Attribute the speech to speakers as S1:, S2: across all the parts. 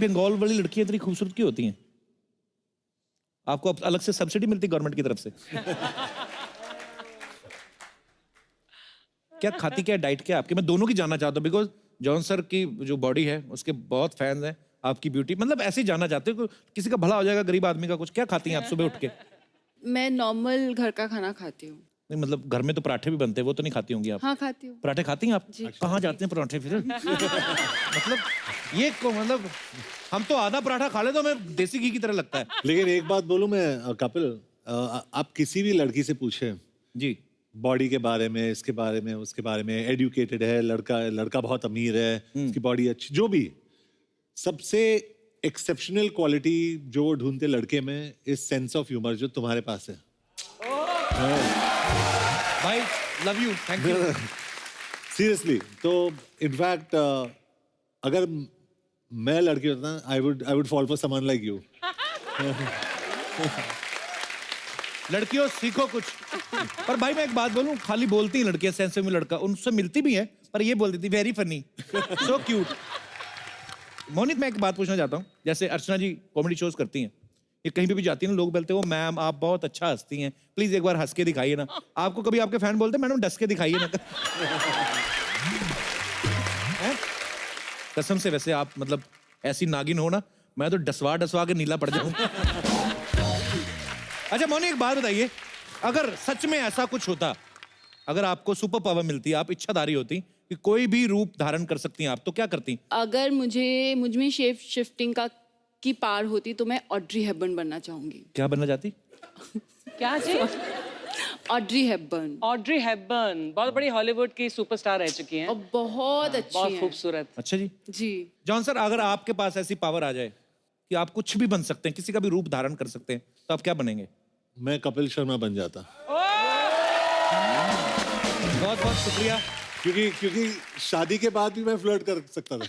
S1: बंगाल वाली लड़कियां इतनी खूबसूरत क्यों होती हैं? आपको अलग से सब्सिडी मिलती गवर्नमेंट की तरफ से? क्या खाती, क्या डाइट क्या आपकी? मैं दोनों की जानना चाहता हूँ, बिकॉज जॉन सर की जो बॉडी है उसके बहुत फैंस हैं, आपकी ब्यूटी, मतलब ऐसे ही जानना चाहते हो किसी का भला हो जाएगा गरीब आदमी का कुछ। क्या खाती हैं आप सुबह उठ के?
S2: मैं नॉर्मल घर का खाना खाती हूँ।
S1: नहीं मतलब घर में तो पराठे भी बनते हैं, वो तो नहीं खाती होंगी आप?
S2: हाँ खाती हूँ।
S1: पराठे खाती हैं आप? कहाँ जाते हैं पराठे फिर? मतलब ये को मतलब हम तो आधा पराठा खा ले तो हमें देसी घी की तरह लगता है।
S3: लेकिन एक बात बोलूं मैं कपिल, आप किसी भी लड़की से पूछे
S1: जी,
S3: बॉडी के बारे में, इसके बारे में, उसके बारे में, एडुकेटेड है लड़का बहुत अमीर है, उसकी बॉडी अच्छी, जो भी, सबसे एक्सेप्शनल क्वालिटी जो वो ढूंढते लड़के में इज सेंस ऑफ ह्यूमर, जो तुम्हारे पास है।
S1: भाई love you, thank you.
S3: Seriously, तो इनफैक्ट अगर मैं लड़की होता ना, I would fall for someone like you.
S1: लड़कियों सीखो कुछ। पर भाई मैं एक बात बोलूं, खाली बोलती हैं लड़कियां, सेंसिटिव में लड़का उनसे मिलती भी है, पर ये बोलती थी very funny, so cute. Monit, मैं एक बात पूछना चाहता हूँ, जैसे अर्चना जी कॉमेडी शोज करती हैं, ये कहीं पे भी जाती है ना, लोग बोलते हैं वो मैम आप बहुत अच्छा हंसती हैं, प्लीज एक बार हंस के दिखाइए ना। आपको कभी आपके फैन बोलते हैं मैडम डस के दिखाइए ना? हैं? कसम से, वैसे आप मतलब ऐसी नागिन हो ना, मैं तो डसवा डसवा के नीला पड़ जाऊं। अच्छा मोनी, एक बात बताइए, अगर सच में ऐसा कुछ होता, अगर आपको सुपर पावर मिलती, आप इच्छाधारी होती कि कोई भी रूप धारण कर सकती हैं आप, तो क्या करती?
S2: अगर मुझ में शेप शिफ्टिंग की पार होती तो मैं ऑड्री हेपबर्न बनना चाहूंगी।
S1: क्या बनना चाहती?
S4: क्या चीज?
S2: Audrey Hepburn.
S4: ऑड्री हेपबर्न बहुत बड़ी हॉलीवुड की सुपरस्टार रह चुकी हैं।
S2: और बहुत अच्छी
S4: बहुत
S2: हैं।
S4: खूबसूरत।
S1: अच्छा जी।
S2: जी।
S1: जॉन सर, अगर आपके पास ऐसी पावर आ जाए कि आप कुछ भी बन सकते हैं, किसी का भी रूप धारण कर सकते हैं, तो आप क्या बनेंगे?
S3: मैं कपिल शर्मा बन जाता।
S1: बहुत बहुत शुक्रिया।
S3: क्योंकि शादी के बाद भी मैं फ्लर्ट कर सकता था।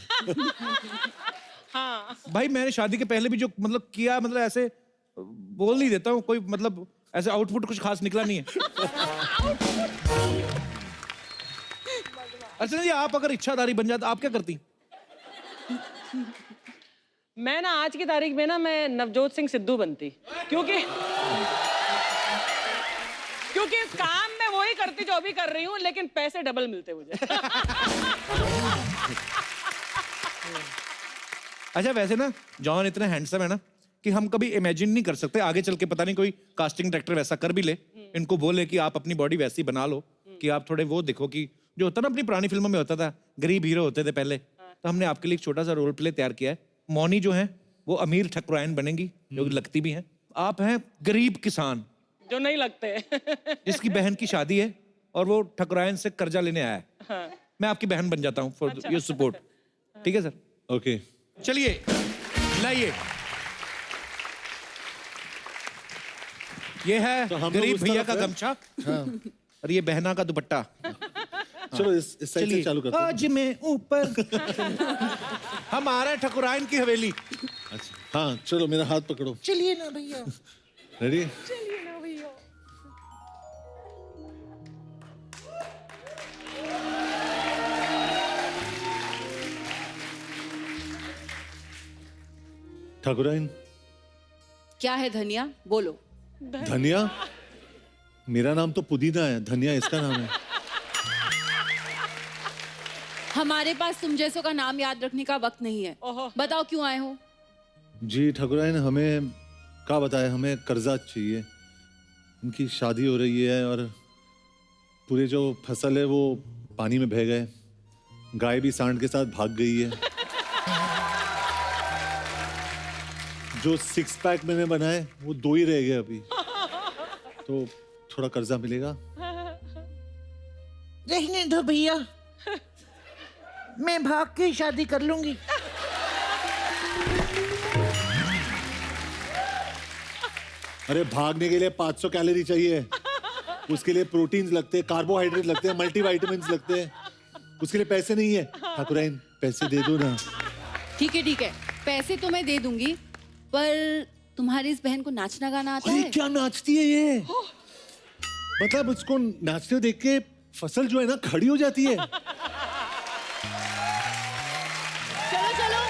S4: हाँ।
S1: भाई मैंने शादी के पहले भी जो मतलब किया, मतलब ऐसे बोल नहीं देता हूँ, कोई मतलब ऐसे आउटपुट कुछ खास निकला नहीं है। अच्छा जी, आप अगर इच्छाधारी बन जाते आप क्या करती?
S4: मैं ना आज की तारीख में ना मैं नवजोत सिंह सिद्धू बनती, क्योंकि काम मैं वही करती जो अभी कर रही हूँ, लेकिन पैसे डबल मिलते मुझे।
S1: अच्छा वैसे ना जॉन इतना हैंडसम है ना कि हम कभी इमेजिन नहीं कर सकते आगे चल के, पता नहीं कोई कास्टिंग डायरेक्टर वैसा कर भी ले, इनको बोले कि आप अपनी बॉडी वैसी बना लो कि आप थोड़े वो देखो कि जो होता ना अपनी पुरानी फिल्मों में होता था, गरीब हीरो होते थे पहले, तो हमने आपके लिए एक छोटा सा रोल प्ले तैयार किया है। मौनी जो है वो अमीर ठकुराइन बनेंगी, जो लगती भी हैं। आप हैं गरीब किसान
S4: जो नहीं लगते।
S1: जिसकी बहन की शादी है और वो ठकुराइन से कर्जा लेने आया है।
S4: हाँ।
S1: मैं आपकी बहन बन जाता हूँ फॉर योर सपोर्ट। ठीक है सर?
S3: ओके,
S1: चलिए लाइए, ये है
S3: तो हम लोग
S1: गरीब
S3: उस
S1: भैया
S3: तरफ
S1: का
S3: हैं?
S1: गमछा और ये बहना का दुपट्टा।
S3: चलो इस साइड से चालू करते हैं।
S1: आज मैं ऊपर हम आ रहे हैं ठकुराइन की हवेली।
S3: अच्छा, हाँ चलो मेरा हाथ पकड़ो।
S1: चलिए ना भैया।
S3: रेडी?
S4: चलिए ना भैया।
S3: ठाकुराइन।
S2: क्या है धनिया? बोलो।
S3: धनिया? मेरा नाम तो पुदीना है, धनिया इसका नाम है।
S2: हमारे पास तुम जैसों का नाम याद रखने का वक्त नहीं है। बताओ क्यों आए हो?
S3: जी ठाकुराइन, हमें क्या बताए, हमें कर्जा चाहिए। उनकी शादी हो रही है और पूरे जो फसल है वो पानी में बह गए, गाय भी सांड के साथ भाग गई है। जो 6 पैक मैंने बनाए वो 2 ही रह गए अभी, तो थोड़ा कर्जा मिलेगा?
S5: रहने दो भैया, मैं भाग के शादी कर लूंगी।
S3: अरे भागने के लिए 500 कैलोरी चाहिए, उसके लिए प्रोटीन्स लगते हैं, कार्बोहाइड्रेट लगते हैं, मल्टीविटामिन्स लगते हैं, उसके लिए पैसे नहीं है। ठाकुराइन पैसे दे दो ना।
S2: ठीक है, पैसे तो मैं दे दूंगी, पर तुम्हारी इस बहन को नाचना गाना आता है?
S3: क्या नाचती है ये? मतलब उसको नाचते हुए देख के फसल जो है ना खड़ी हो जाती है।
S2: चलो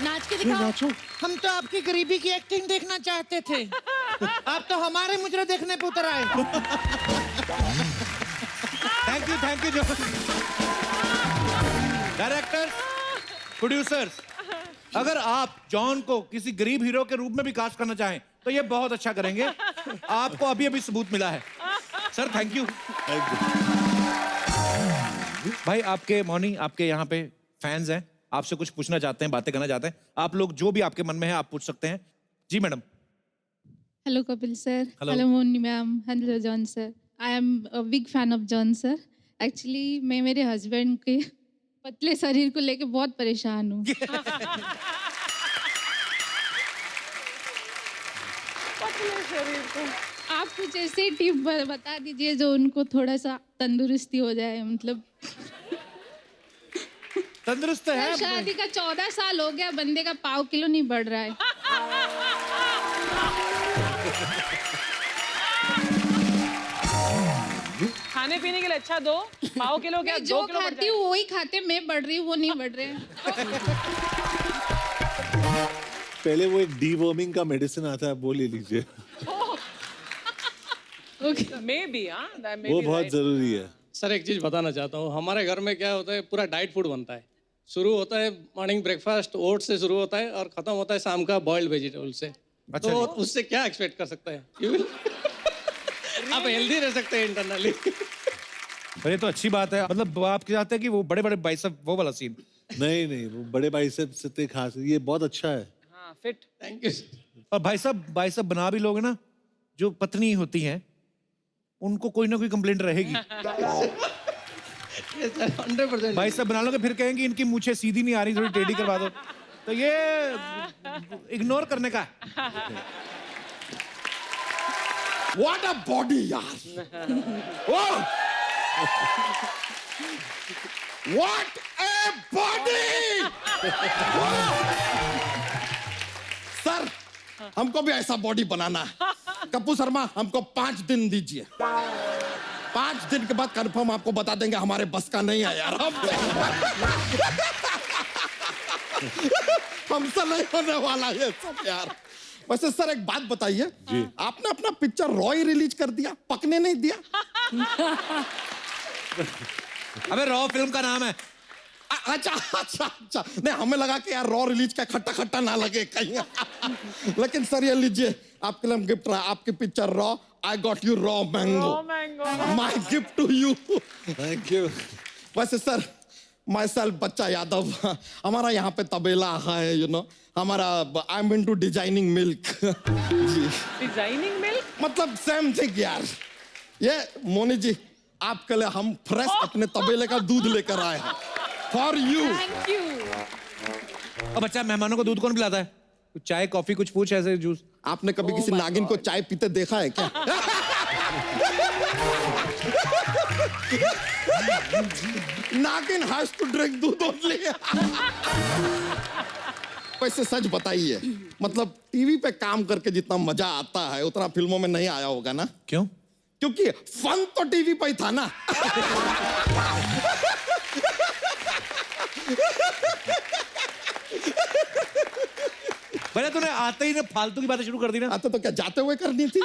S2: नाच के दिखाओ।
S3: नाचो।
S5: हम तो आपकी गरीबी की एक्टिंग देखना चाहते थे। आप तो हमारे मुजरे देखने पे उतर आए।
S1: थैंक यू जो डायरेक्टर, प्रोड्यूसर्स, अगर आप जॉन को किसी गरीब हीरो के रूप में भी कास्ट करना चाहें तो ये बहुत अच्छा करेंगे। आपको अभी अभी सबूत मिला है सर। थैंक यू भाई। आपके मौनी, आपके यहाँ पे फैंस हैं, आपसे कुछ पूछना चाहते हैं, बातें करना चाहते हैं। आप लोग जो भी आपके मन में है आप पूछ सकते हैं। जी madam.
S6: Hello Kapil sir.
S1: Hello.
S6: Hello Moni ma'am. Hello John sir. I am a big fan of John sir. Actually मैं मेरे हस्बैंड के पतले शरीर को लेके बहुत परेशान हूँ।
S4: पतले शरीर को।
S6: आप कुछ ऐसे टिप बता दीजिए जो उनको थोड़ा सा तंदुरुस्ती हो जाए। मतलब
S1: तंदुरुस्त है।
S6: शादी का 14 साल हो गया, बंदे का पाव किलो नहीं बढ़ रहा है।
S4: खाने पीने के लिए अच्छा दो, पाव किलो क्या,
S6: मैं
S4: 2
S6: जो
S4: किलो बढ़
S6: खाती हूँ वही खाते, मैं बढ़ रही हूँ वो नहीं बढ़ रहे हैं।
S3: पहले वो एक डीवर्मिंग का मेडिसिन आता है, वो ले लीजिए।
S6: Okay.
S4: मे बी
S3: वो बहुत जरूरी है।
S7: सर एक चीज़ बताना चाहता हूँ, हमारे घर में क्या होता है, पूरा डाइट फूड बनता है। शुरू होता है मॉर्निंग ब्रेकफास्ट ओट से शुरू होता है और खत्म होता है शाम का बॉइल्ड वेजिटेबल से।
S1: अच्छा
S7: तो
S1: जी।
S7: उससे क्या एक्सपेक्ट कर सकते हैं? You will- आप हेल्दी रह सकते हैं इंटरनली।
S1: ये तो अच्छी बात है। मतलब आप चाहते हैं कि वो बड़े बड़े बाइसेप, वो वाला सीन।
S3: नहीं नहीं, वो बड़े बाइसेप्स इतने खास, ये बहुत अच्छा है।
S4: हाँ फिट।
S7: Thank you.
S1: और बाइसेप बना भी लोगे ना, जो पत्नी होती हैं उनको कोई ना कोई कंप्लेंट रहेगी।
S7: 100%।
S1: बाइसेप बना लोगे फिर कहेंगे इनकी मूछें सीधी नहीं आ रही, थोड़ी टेढ़ी करवा दो। तो ये इग्नोर करने का है।
S8: What a body यार! Whoa! What a body! Sir, हमको भी ऐसा बॉडी बनाना है। कप्पू शर्मा, हमको 5 दिन दीजिए। 5 दिन के बाद कंफर्म आपको बता देंगे, हमारे बस का नहीं है यार। हमसे नहीं होने वाला ये सब यार। वैसे सर एक बात बताइए, आपने अपना पिक्चर रॉय रिलीज कर दिया, पकने नहीं दिया।
S1: अबे रॉ फिल्म का नाम है।
S8: अच्छा अच्छा अच्छा, नहीं हमें लगा कि यार रॉ रिलीज का खट्टा खट्टा ना लगे कहीं। लेकिन सर ये लीजिए, आपके लिए गिफ्ट रहा, आपकी picture raw, I got you raw mango, my gift to you.
S3: Thank you.
S8: वैसे सर माई सेल्फ बच्चा यादव, हमारा यहाँ पे तबेला है, यू नो, हमारा I am into designing milk. जी
S4: डिजाइनिंग मिल्क।
S8: मतलब सेम थिंग यार। ये मोनी जी, आपके लिए हम फ्रेश अपने तबेले का दूध लेकर आए हैं फॉर यू।
S4: Thank you.
S1: अब बच्चा, मेहमानों को दूध कौन पिलाता है? कुछ चाय कॉफी कुछ पूछ, ऐसे जूस।
S8: आपने कभी किसी नागिन को चाय पीते देखा है क्या? नागिन हैज टू ड्रिंक दूध ओनली। वैसे सच बताइए, मतलब टीवी पे काम करके जितना मजा आता है उतना फिल्मों में नहीं आया होगा ना?
S1: क्यों?
S8: क्योंकि फन तो टीवी पे ही था ना।
S1: भले तूने आते ही ना फालतू की बातें शुरू कर दी ना।
S8: आते तो क्या जाते हुए करनी थी?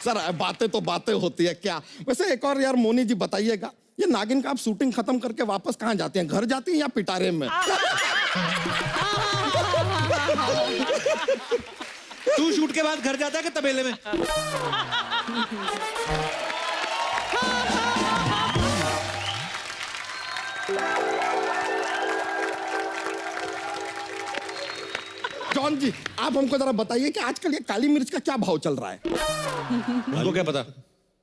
S8: सर बातें तो बातें होती है क्या। वैसे एक और यार मोनी जी बताइएगा, ये नागिन का आप शूटिंग खत्म करके वापस कहाँ जाते हैं? घर जाती हैं या पिटारे में?
S1: तू शूट के बाद घर जाता है कि तबेले में?
S8: जॉन जी, आप हमको जरा बताइए कि आजकल ये काली मिर्च का क्या भाव चल रहा है?
S1: उनको क्या पता?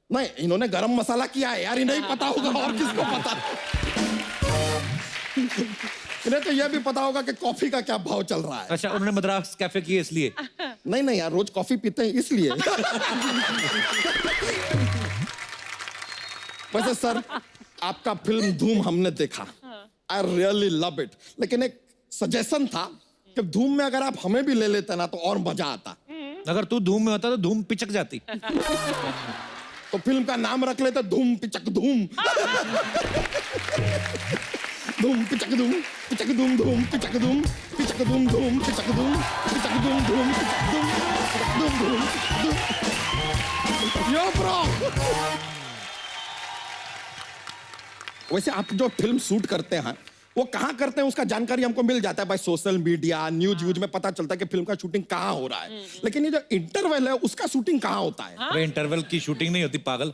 S8: नहीं, इन्होंने गरम मसाला किया है यार, इन्हें ही पता होगा, और किसको पता? इन्हें तो यह भी पता होगा कि कॉफी का क्या भाव चल रहा है।
S1: अच्छा, उन्होंने मद्रास कैफे किए इसलिए?
S8: नहीं नहीं यार, रोज कॉफी पीते हैं इसलिए। वैसे सर, आपका फिल्म धूम हमने देखा, आई रियली लव इट। लेकिन एक सजेशन था कि धूम में अगर आप हमें भी ले लेते ना तो और मजा आता।
S1: अगर तू धूम में होता तो धूम पिचक जाती।
S8: तो फिल्म का नाम रख लेते धूम पिचक धूम। धूम पिचक धूम पिचक धूम धूम पिचक धूम पिचक धूम धूम पिचक धूम पिचक धूम धूम पिचक धूम पिचक धूम धूम यो ब्रो। वैसे आप जो फिल्म शूट करते हैं वो कहाँ करते हैं उसका जानकारी हमको मिल जाता है भाई, सोशल मीडिया न्यूज व्यूज में पता चलता है कि फिल्म का शूटिंग कहाँ हो रहा है, लेकिन ये जो इंटरवल है उसका शूटिंग कहाँ होता है?
S1: अरे इंटरवल की शूटिंग नहीं होती पागल।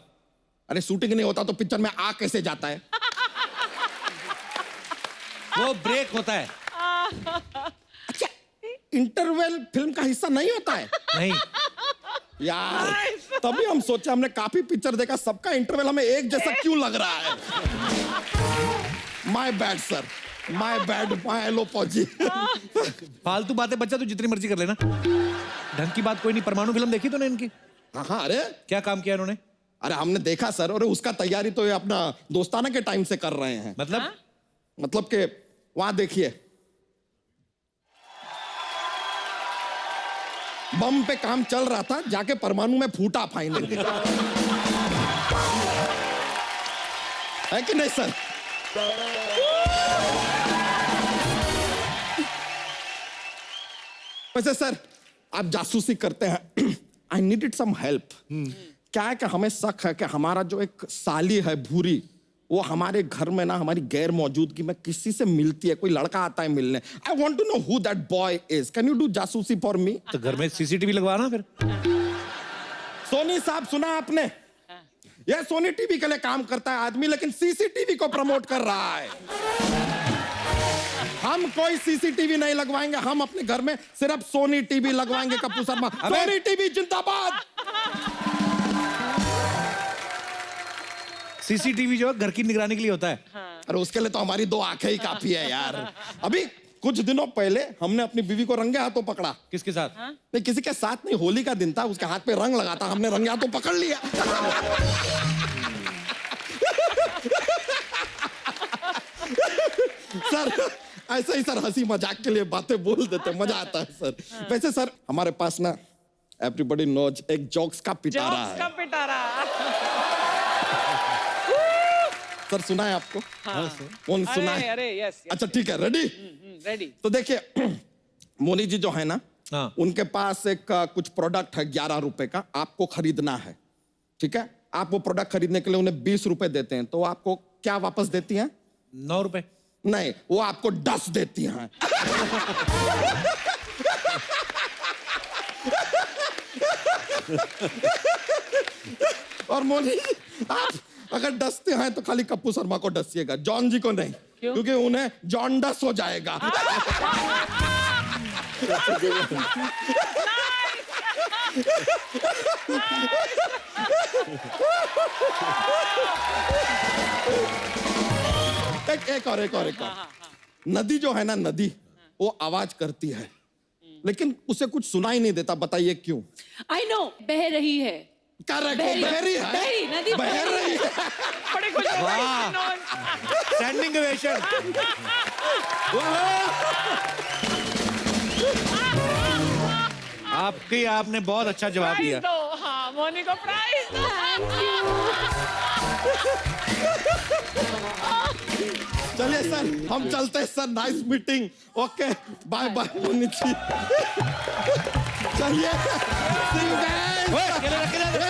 S8: अरे शूटिंग नहीं होता तो पिक्चर में आ कैसे जाता है?
S1: वो ब्रेक होता है।
S8: अच्छा, इंटरवल फिल्म का हिस्सा नहीं होता है?
S1: नहीं,
S8: यार तभी हम सोचे, हमने काफी पिक्चर देखा, सबका इंटरवल हमें एक जैसा क्यों लग रहा है? My bad sir, my bad, my allopathy.
S1: फालतू बातें बच्चा तू जितनी मर्जी कर लेना, ढंग की बात कोई नहीं। परमाणु फिल्म देखी तूने इनकी?
S8: हाँ हाँ, अरे
S1: क्या काम किया इन्होंने?
S8: अरे हमने देखा सर, और उसका तैयारी तो ये अपना दोस्ताना के टाइम से कर रहे हैं। मतलब कि वहां देखिए, बम पे काम चल रहा था, जाके परमाणु में फूटा फाइनली। है कि नहीं सर? वैसे सर आप जासूसी करते हैं, आई नीडेड सम हेल्प। क्या है कि हमें शक है कि हमारा जो एक साली है भूरी, वो हमारे घर में ना हमारी गैर मौजूदगी में किसी से मिलती है, कोई लड़का आता है मिलने। I want to know who that boy is, can you do जासूसी फॉर मी?
S1: तो घर में सीसीटीवी लगवाना फिर।
S8: सोनी साहब सुना आपने? ये सोनी टीवी के लिए काम करता है आदमी, लेकिन सीसीटीवी को प्रमोट कर रहा है। हम कोई सीसीटीवी नहीं लगवाएंगे, हम अपने घर में सिर्फ सोनी टीवी लगवाएंगे। कपूर शर्मा, सोनी टीवी जिंदाबाद।
S1: सीसीटीवी जो है घर की निगरानी के लिए होता है।
S8: अरे उसके लिए तो हमारी 2 आंखें ही काफी है यार। अभी कुछ दिनों पहले हमने अपनी बीवी को रंगे हाथों पकड़ा।
S1: किसके साथ?
S8: नहीं किसी के साथ नहीं, होली का दिन था, उसके हाथ पे रंग लगा था, हमने रंगे हाथों पकड़ लिया। सर ऐसे ही सर हंसी मजाक के लिए बातें बोल देते, मजा आता है सर। वैसे सर हमारे पास ना एवरीबॉडी नोज एक जोक्स का पिटारा
S4: जोक्स का
S8: है।
S4: पिटारा।
S8: सर सुना है आपको? कौन सुना है?
S4: अरे यस।
S8: अच्छा ठीक है, रेडी?
S4: रेडी।
S8: तो देखिए मोनी जी जो है ना,
S1: हाँ।
S8: उनके पास एक कुछ प्रोडक्ट है 11 रुपए का, आपको खरीदना है। ठीक है, आप वो प्रोडक्ट खरीदने के लिए उन्हें 20 रुपए देते हैं, तो आपको क्या वापस देती हैं?
S1: 9 रुपए।
S8: नहीं, वो आपको 10 देती हैं। और मोनी जी, आप अगर डसते हैं तो खाली कप्पू शर्मा को डसिएगा, जॉन जी को नहीं। क्योंकि उन्हें जॉन्डस हो जाएगा। एक और। नदी जो है ना, नदी वो आवाज करती है, लेकिन उसे कुछ सुनाई नहीं देता। बताइए क्यों?
S2: आई नो, बह रही है।
S8: करेक्ट, बहरी है।
S2: बहरी, नदी
S8: बह रही है।
S4: बड़ी खुश हो गई।
S1: Standing ovation. आपने बहुत अच्छा जवाब दिया।
S4: प्राइज दो। हाँ, मोनी को प्राइज दो।
S8: चलिए सर हम चलते हैं sir, nice meeting. Okay bye bye Moni ji. चलिए see you guys।